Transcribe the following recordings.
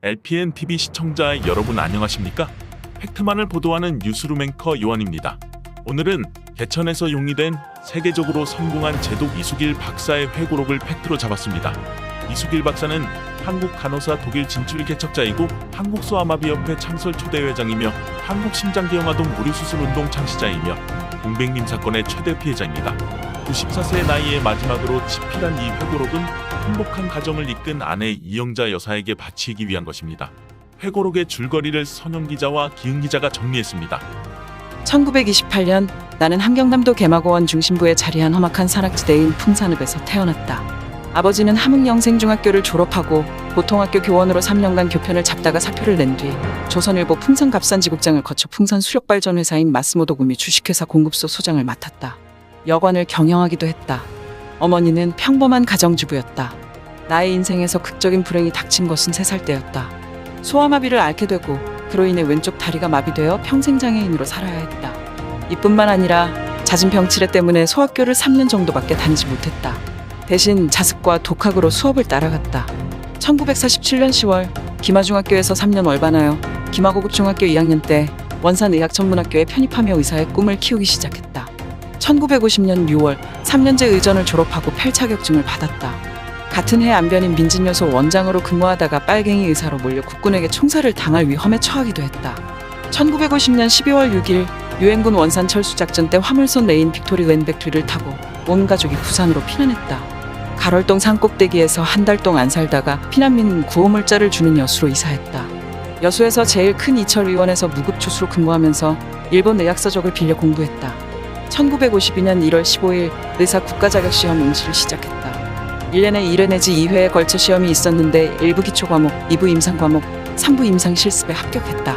LPN TV 시청자 여러분 안녕하십니까? 팩트만을 보도하는 뉴스룸 앵커 요한입니다. 오늘은 개천에서 용이된 세계적으로 성공한 제독 이수길 박사의 회고록을 팩트로 잡았습니다. 이수길 박사는 한국 간호사 독일 진출 개척자이고 한국소아마비협회 창설 초대 회장이며 한국심장계형아동 무료수술운동 창시자이며 공백림 사건의 최대 피해자입니다. 94세의 나이에 마지막으로 집필한 이 회고록은 행복한 가정을 이끈 아내 이영자 여사에게 바치기 위한 것입니다. 회고록의 줄거리를 선영 기자와 기은 기자가 정리했습니다. 1928년 나는 함경남도 개마고원 중심부에 자리한 험악한 산악지대인 풍산읍에서 태어났다. 아버지는 함흥영생중학교를 졸업하고 보통학교 교원으로 3년간 교편을 잡다가 사표를 낸 뒤 조선일보 풍산갑산지국장을 거쳐 풍산수력발전회사인 마스모도구미 주식회사 공급소 소장을 맡았다. 여관을 경영하기도 했다. 어머니는 평범한 가정주부였다. 나의 인생에서 극적인 불행이 닥친 것은 3살 때였다. 소아마비를 앓게 되고 그로 인해 왼쪽 다리가 마비되어 평생 장애인으로 살아야 했다. 이뿐만 아니라 잦은 병치레 때문에 소학교를 3년 정도밖에 다니지 못했다. 대신 자습과 독학으로 수업을 따라갔다. 1947년 10월 기마중학교에서 3년 월반하여 기마고급중학교 2학년 때 원산의학전문학교에 편입하며 의사의 꿈을 키우기 시작했다. 1950년 6월 3년제 의전을 졸업하고 펠자격증을 받았다. 같은 해 안변인 민진여소 원장으로 근무하다가 빨갱이 의사로 몰려 국군에게 총살을 당할 위험에 처하기도 했다. 1950년 12월 6일 유엔군 원산 철수작전 때 화물선 레인 빅토리 웬백트리를 타고 온 가족이 부산으로 피난했다. 가롤동 산꼭대기에서 한 달 동안 살다가 피난민 구호물자를 주는 여수로 이사했다. 여수에서 제일 큰 이철의원에서 무급초수로 근무하면서 일본 의학서적을 빌려 공부했다. 1952년 1월 15일 의사 국가자격시험 응시를 시작했다. 1년에 1회 내지 2회에 걸쳐 시험이 있었는데 1부 기초과목, 2부 임상과목, 3부 임상실습에 합격했다.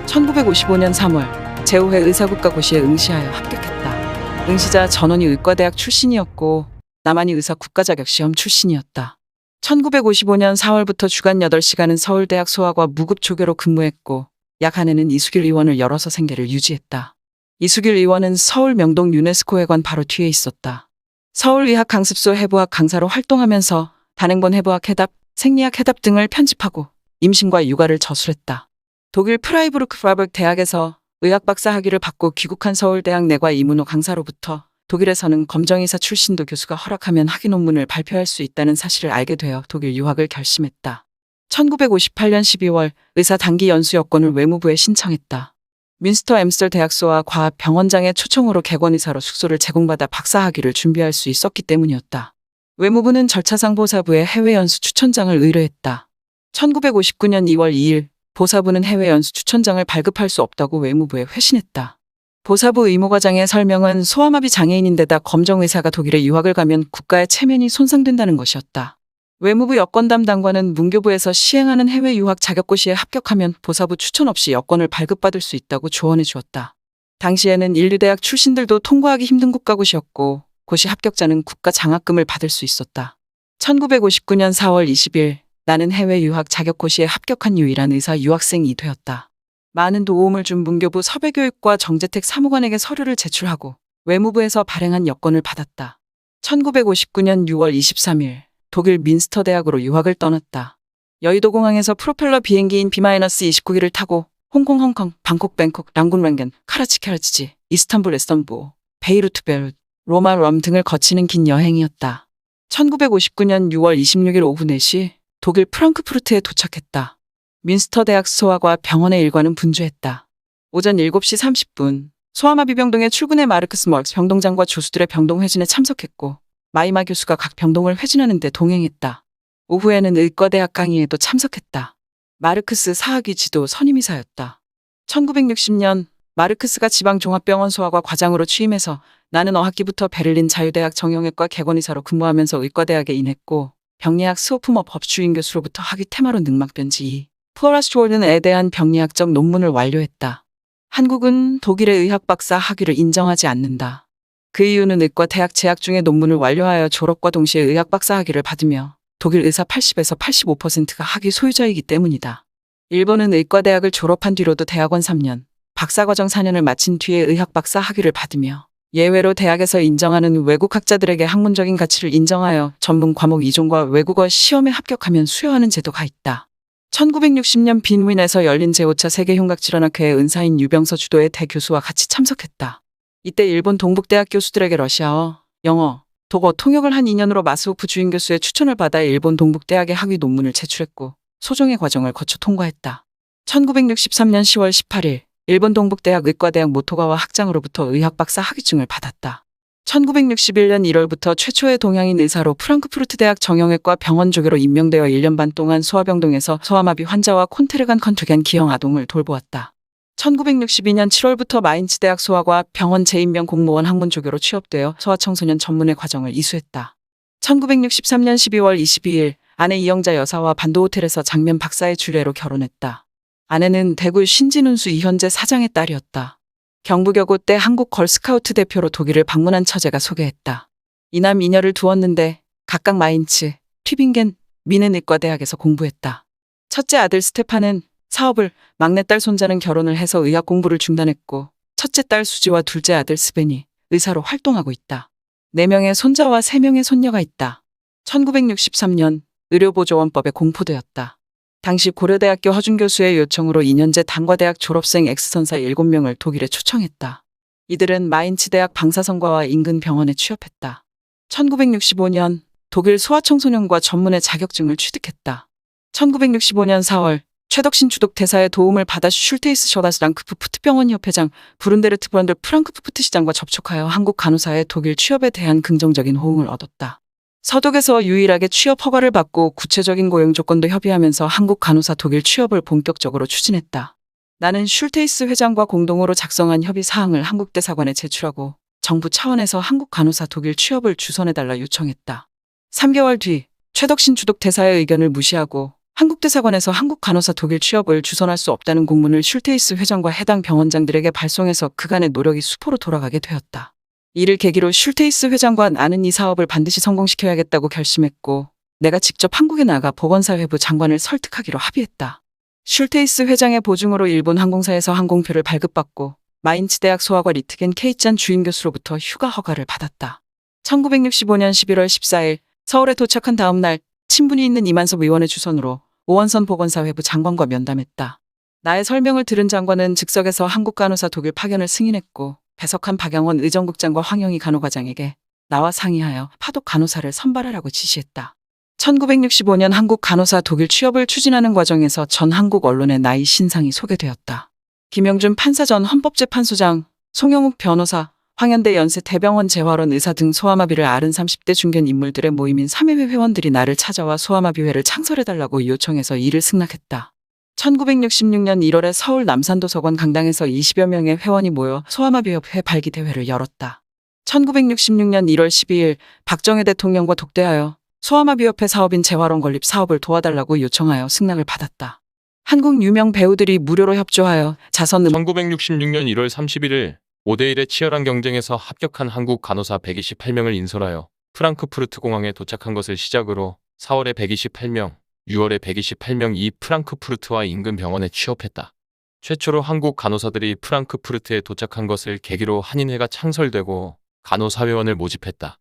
1955년 3월 제5회 의사국가고시에 응시하여 합격했다. 응시자 전원이 의과대학 출신이었고 나만이 의사 국가자격시험 출신이었다. 1955년 4월부터 주간 8시간은 서울대학 소아과 무급조교로 근무했고 약 한 해는 이수길 의원을 열어서 생계를 유지했다. 이수길 의원은 서울 명동 유네스코 회관 바로 뒤에 있었다. 서울의학강습소 해부학 강사로 활동하면서 단행본 해부학 해답, 생리학 해답 등을 편집하고 임신과 육아를 저술했다. 독일 프라이부르크 프라이burg 대학에서 의학박사 학위를 받고 귀국한 서울대학 내과 이문호 강사로부터 독일에서는 검정의사 출신도 교수가 허락하면 학위 논문을 발표할 수 있다는 사실을 알게 되어 독일 유학을 결심했다. 1958년 12월 의사 단기 연수 여권을 외무부에 신청했다. 뮌스터 엠스터 대학소와 과학 병원장의 초청으로 객원의사로 숙소를 제공받아 박사학위를 준비할 수 있었기 때문이었다. 외무부는 절차상 보사부에 해외 연수 추천장을 의뢰했다. 1959년 2월 2일 보사부는 해외 연수 추천장을 발급할 수 없다고 외무부에 회신했다. 보사부 의무과장의 설명은 소아마비 장애인인데다 검정의사가 독일에 유학을 가면 국가의 체면이 손상된다는 것이었다. 외무부 여권 담당관은 문교부에서 시행하는 해외 유학 자격고시에 합격하면 보사부 추천 없이 여권을 발급받을 수 있다고 조언해 주었다. 당시에는 인류대학 출신들도 통과하기 힘든 국가고시였고 고시 합격자는 국가 장학금을 받을 수 있었다. 1959년 4월 20일 나는 해외 유학 자격고시에 합격한 유일한 의사 유학생이 되었다. 많은 도움을 준 문교부 섭외교육과 정재택 사무관에게 서류를 제출하고 외무부에서 발행한 여권을 받았다. 1959년 6월 23일 독일 민스터 대학으로 유학을 떠났다. 여의도공항에서 프로펠러 비행기인 B-29기를 타고 홍콩, 홍콩, 방콕, 뱅콕, 랑군, 랑겐, 카라치, 카라치지, 이스탄불, 에스탄불, 베이루트, 베이룻, 로마, 롬 등을 거치는 긴 여행이었다. 1959년 6월 26일 오후 4시 독일 프랑크푸르트에 도착했다. 민스터 대학 소아과 병원의 일과는 분주했다. 오전 7시 30분 소아마비병동에 출근해 마르크스 멀츠 병동장과 조수들의 병동 회진에 참석했고 마이마 교수가 각 병동을 회진하는 데 동행했다. 오후에는 의과대학 강의에도 참석했다. 마르크스 사학위 지도 선임의사였다. 1960년 마르크스가 지방종합병원 소아과 과장으로 취임해서 나는 어학기부터 베를린 자유대학 정형외과 객원의사로 근무하면서 의과대학에 인했고 병리학 수호품업 법주임 교수로부터 학위 테마로 능막변지 2. 플로라스 조던에 대한 병리학적 논문을 완료했다. 한국은 독일의 의학박사 학위를 인정하지 않는다. 그 이유는 의과 대학 재학 중에 논문을 완료하여 졸업과 동시에 의학박사 학위를 받으며 독일 의사 80에서 85%가 학위 소유자이기 때문이다. 일본은 의과대학을 졸업한 뒤로도 대학원 3년, 박사과정 4년을 마친 뒤에 의학박사 학위를 받으며 예외로 대학에서 인정하는 외국 학자들에게 학문적인 가치를 인정하여 전문 과목 이종과 외국어 시험에 합격하면 수여하는 제도가 있다. 1960년 빈윈에서 열린 제5차 세계흉곽질환학회의 은사인 유병서 주도의 대교수와 같이 참석했다. 이때 일본 동북대학 교수들에게 러시아어, 영어, 독어 통역을 한 인연으로 마스오프 주임 교수의 추천을 받아 일본 동북대학의 학위 논문을 제출했고 소정의 과정을 거쳐 통과했다. 1963년 10월 18일 일본 동북대학 의과대학 모토가와 학장으로부터 의학박사 학위증을 받았다. 1961년 1월부터 최초의 동양인 의사로 프랑크푸르트 대학 정형외과 병원 조교로 임명되어 1년 반 동안 소아병동에서 소아마비 환자와 콘테르간 컨투겐 기형 아동을 돌보았다. 1962년 7월부터 마인츠 대학 소아과 병원 재임명 공무원 학문 조교로 취업되어 소아청소년 전문의 과정을 이수했다. 1963년 12월 22일 아내 이영자 여사와 반도호텔에서 장면 박사의 주례로 결혼했다. 아내는 대구 신진운수 이현재 사장의 딸이었다. 경부여고 때 한국 걸스카우트 대표로 독일을 방문한 처제가 소개했다. 이남 이녀를 두었는데 각각 마인츠, 튜빙겐, 미넨의과대학에서 공부했다. 첫째 아들 스테판은 사업을, 막내딸 손자는 결혼을 해서 의학 공부를 중단했고 첫째 딸 수지와 둘째 아들 스벤이 의사로 활동하고 있다. 4명의 손자와 3명의 손녀가 있다. 1963년 의료보조원법에 공포되었다. 당시 고려대학교 허준 교수의 요청으로 2년제 단과대학 졸업생 X선사 7명을 독일에 초청했다. 이들은 마인츠 대학 방사선과와 인근 병원에 취업했다. 1965년 독일 소아청소년과 전문의 자격증을 취득했다. 1965년 4월 최덕신 주독 대사의 도움을 받아 슐테이스 셔다스랑크푸프트 병원 협회장 부른데르트 브런들 프랑크푸르트 시장과 접촉하여 한국 간호사의 독일 취업에 대한 긍정적인 호응을 얻었다. 서독에서 유일하게 취업 허가를 받고 구체적인 고용 조건도 협의하면서 한국 간호사 독일 취업을 본격적으로 추진했다. 나는 슐테이스 회장과 공동으로 작성한 협의 사항을 한국대사관에 제출하고 정부 차원에서 한국 간호사 독일 취업을 주선해달라 요청했다. 3개월 뒤 최덕신 주독 대사의 의견을 무시하고 한국대사관에서 한국 간호사 독일 취업을 주선할 수 없다는 공문을 슐테이스 회장과 해당 병원장들에게 발송해서 그간의 노력이 수포로 돌아가게 되었다. 이를 계기로 슐테이스 회장과 나는 이 사업을 반드시 성공시켜야겠다고 결심했고 내가 직접 한국에 나가 보건사회부 장관을 설득하기로 합의했다. 슐테이스 회장의 보증으로 일본 항공사에서 항공표를 발급받고 마인츠 대학 소아과 리트겐 케이짠 주임 교수로부터 휴가 허가를 받았다. 1965년 11월 14일 서울에 도착한 다음 날 친분이 있는 이만섭 의원의 주선으로 오원선 보건사회부 장관과 면담했다. 나의 설명을 들은 장관은 즉석에서 한국 간호사 독일 파견을 승인했고 배석한 박영원 의정국장과 황영희 간호과장에게 나와 상의하여 파독 간호사를 선발하라고 지시했다. 1965년 한국 간호사 독일 취업을 추진하는 과정에서 전 한국 언론에 나의 신상이 소개되었다. 김영준 판사 전 헌법재판소장, 송영욱 변호사, 황현대 연세 대병원 재활원 의사 등 소아마비를 앓은 30대 중견 인물들의 모임인 3회회 회원들이 나를 찾아와 소아마비회를 창설해달라고 요청해서 이를 승낙했다. 1966년 1월에 서울 남산도서관 강당에서 20여 명의 회원이 모여 소아마비협회 발기대회를 열었다. 1966년 1월 12일 박정희 대통령과 독대하여 소아마비협회 사업인 재활원 건립 사업을 도와달라고 요청하여 승낙을 받았다. 한국 유명 배우들이 무료로 협조하여 자선 1966년 1월 31일 5대1의 치열한 경쟁에서 합격한 한국 간호사 128명을 인솔하여 프랑크푸르트 공항에 도착한 것을 시작으로 4월에 128명, 6월에 128명 이 프랑크푸르트와 인근 병원에 취업했다. 최초로 한국 간호사들이 프랑크푸르트에 도착한 것을 계기로 한인회가 창설되고 간호사회원을 모집했다.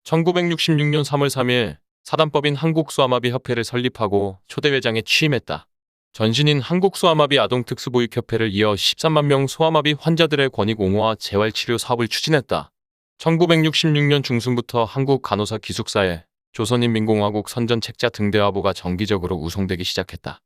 1966년 3월 3일 사단법인 한국소아마비협회를 설립하고 초대회장에 취임했다. 전신인 한국소아마비 아동특수보육협회를 이어 13만 명 소아마비 환자들의 권익 옹호와 재활치료 사업을 추진했다. 1966년 중순부터 한국간호사 기숙사에 조선인민공화국 선전책자 등대화보가 정기적으로 우송되기 시작했다.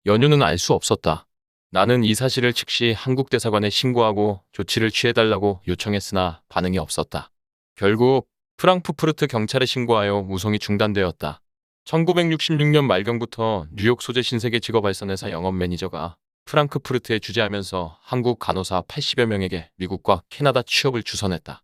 연유는 알 수 없었다. 나는 이 사실을 즉시 한국대사관에 신고하고 조치를 취해달라고 요청했으나 반응이 없었다. 결국 프랑크푸르트 경찰에 신고하여 우송이 중단되었다. 1966년 말경부터 뉴욕 소재 신세계 직업발전회사 영업 매니저가 프랑크푸르트에 주재하면서 한국 간호사 80여 명에게 미국과 캐나다 취업을 주선했다.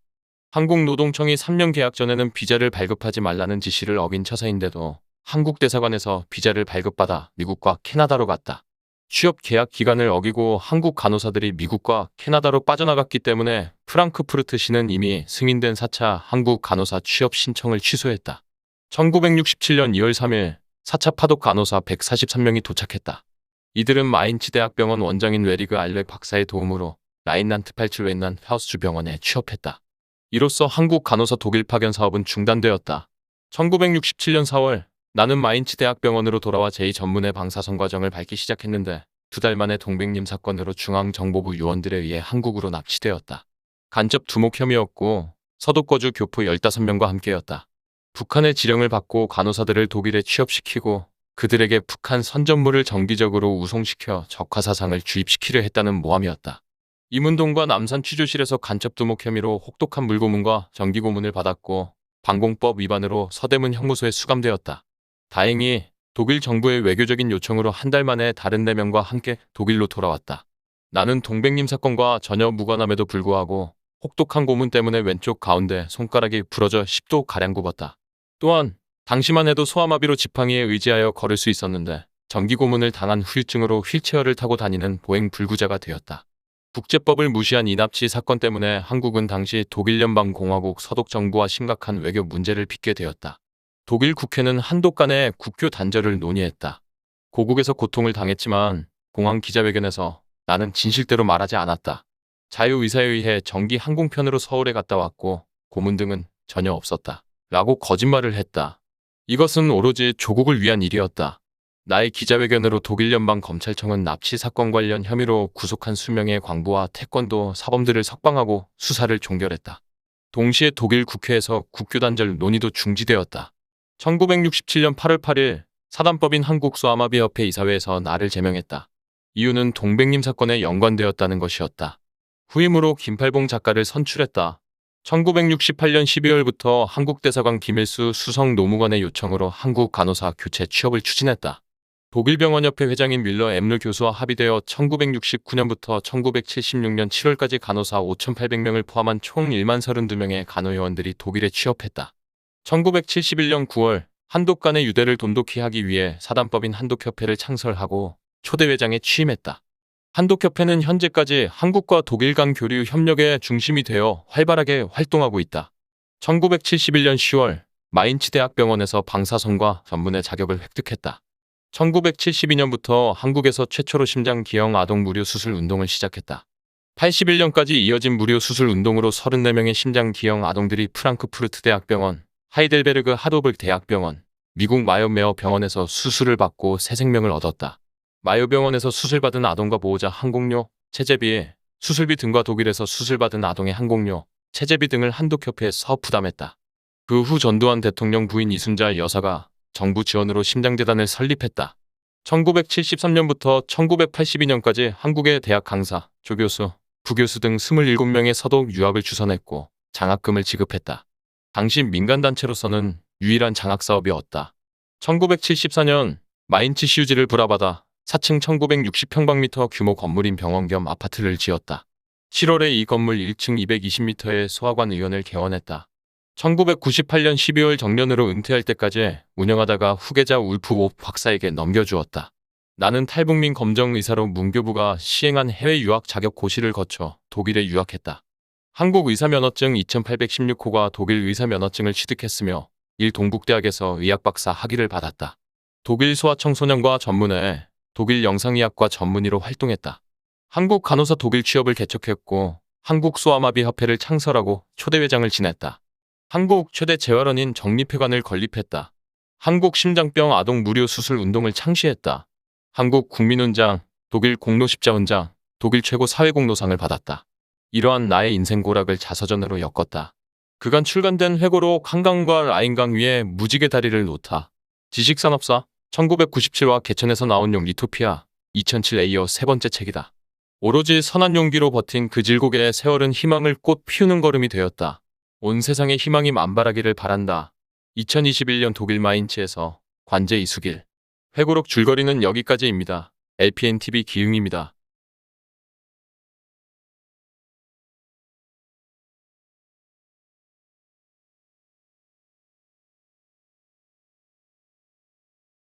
한국노동청이 3년 계약 전에는 비자를 발급하지 말라는 지시를 어긴 처사인데도 한국 대사관에서 비자를 발급받아 미국과 캐나다로 갔다. 취업 계약 기간을 어기고 한국 간호사들이 미국과 캐나다로 빠져나갔기 때문에 프랑크푸르트시는 이미 승인된 4차 한국 간호사 취업 신청을 취소했다. 1967년 2월 3일 4차 파독 간호사 143명이 도착했다. 이들은 마인츠 대학병원 원장인 웨리그 알렉 박사의 도움으로 라인란트-팔츠 웬란-하우스 병원에 취업했다. 이로써 한국 간호사 독일 파견 사업은 중단되었다. 1967년 4월 나는 마인츠 대학병원으로 돌아와 제2전문의 방사선 과정을 밟기 시작했는데 2달 만에 동백님 사건으로 중앙정보부 요원들에 의해 한국으로 납치되었다. 간접 두목 혐의였고 서독거주 교포 15명과 함께였다. 북한의 지령을 받고 간호사들을 독일에 취업시키고 그들에게 북한 선전물을 정기적으로 우송시켜 적화사상을 주입시키려 했다는 모함이었다. 이문동과 남산 취조실에서 간첩 두목 혐의로 혹독한 물고문과 정기고문을 받았고 방공법 위반으로 서대문 형무소에 수감되었다. 다행히 독일 정부의 외교적인 요청으로 한 달 만에 다른 4명과 함께 독일로 돌아왔다. 나는 동백님 사건과 전혀 무관함에도 불구하고 혹독한 고문 때문에 왼쪽 가운데 손가락이 부러져 10도 굽었다. 또한 당시만 해도 소아마비로 지팡이에 의지하여 걸을 수 있었는데 정기고문을 당한 후유증으로 휠체어를 타고 다니는 보행 불구자가 되었다. 국제법을 무시한 이 납치 사건 때문에 한국은 당시 독일연방공화국 서독정부와 심각한 외교 문제를 빚게 되었다. 독일 국회는 한독 간의 국교 단절을 논의했다. 고국에서 고통을 당했지만 공항 기자회견에서 나는 진실대로 말하지 않았다. 자유의사에 의해 정기 항공편으로 서울에 갔다 왔고 고문 등은 전혀 없었다. 라고 거짓말을 했다. 이것은 오로지 조국을 위한 일이었다. 나의 기자회견으로 독일연방검찰청은 납치 사건 관련 혐의로 구속한 수명의 광부와 태권도 사범들을 석방하고 수사를 종결했다. 동시에 독일 국회에서 국교단절 논의도 중지되었다. 1967년 8월 8일 사단법인 한국소아마비협회 이사회에서 나를 제명했다. 이유는 동백님 사건에 연관되었다는 것이었다. 후임으로 김팔봉 작가를 선출했다. 1968년 12월부터 한국대사관 김일수 수석 노무관의 요청으로 한국 간호사 교체 취업을 추진했다. 독일병원협회 회장인 밀러 엠르 교수와 합의되어 1969년부터 1976년 7월까지 간호사 5,800명을 포함한 총 1만 32명의 간호요원들이 독일에 취업했다. 1971년 9월 한독 간의 유대를 돈독히 하기 위해 사단법인 한독협회를 창설하고 초대회장에 취임했다. 한독협회는 현재까지 한국과 독일 간 교류 협력의 중심이 되어 활발하게 활동하고 있다. 1971년 10월 마인츠 대학병원에서 방사선과 전문의 자격을 획득했다. 1972년부터 한국에서 최초로 심장 기형 아동 무료 수술 운동을 시작했다. 81년까지 이어진 무료 수술 운동으로 34명의 심장 기형 아동들이 프랑크푸르트 대학병원, 하이델베르그 하도블 대학병원, 미국 마요 메어 병원에서 수술을 받고 새 생명을 얻었다. 마요 병원에서 수술받은 아동과 보호자 항공료, 체재비, 수술비 등과 독일에서 수술받은 아동의 항공료, 체재비 등을 한독협회에서 부담했다. 그 후 전두환 대통령 부인 이순자 여사가 정부 지원으로 심장재단을 설립했다. 1973년부터 1982년까지 한국의 대학 강사, 조교수, 부교수 등 27명의 서독 유학을 주선했고 장학금을 지급했다. 당시 민간단체로서는 유일한 장학사업이었다. 1974년 마인츠 시우지를 불화받아 4층 1960평방미터 규모 건물인 병원 겸 아파트를 지었다. 7월에 이 건물 1층 220m의 소아관 의원을 개원했다. 1998년 12월 정년으로 은퇴할 때까지 운영하다가 후계자 울프 오 박사에게 넘겨주었다. 나는 탈북민 검정의사로 문교부가 시행한 해외 유학 자격 고시를 거쳐 독일에 유학했다. 한국 의사면허증 2816호가 독일 의사면허증을 취득했으며 일동북대학에서 의학박사 학위를 받았다. 독일 소아청소년과 전문의, 독일 영상의학과 전문의로 활동했다. 한국 간호사 독일 취업을 개척했고 한국소아마비협회를 창설하고 초대회장을 지냈다. 한국 최대 재활원인 정립회관을 건립했다. 한국심장병 아동 무료 수술 운동을 창시했다. 한국국민훈장, 독일 공로십자훈장, 독일 최고 사회공로상을 받았다. 이러한 나의 인생 고락을 자서전으로 엮었다. 그간 출간된 회고록 한강과 라인강 위에 무지개 다리를 놓다. 지식산업사 1997와 개천에서 나온 용 리토피아 2007 에이어 세 번째 책이다. 오로지 선한 용기로 버틴 그 질곡에 세월은 희망을 꽃 피우는 걸음이 되었다. 온 세상에 희망이 만발하기를 바란다. 2021년 독일 마인츠에서 관제 이수길. 회고록 줄거리는 여기까지입니다. LPNTV 기흥입니다.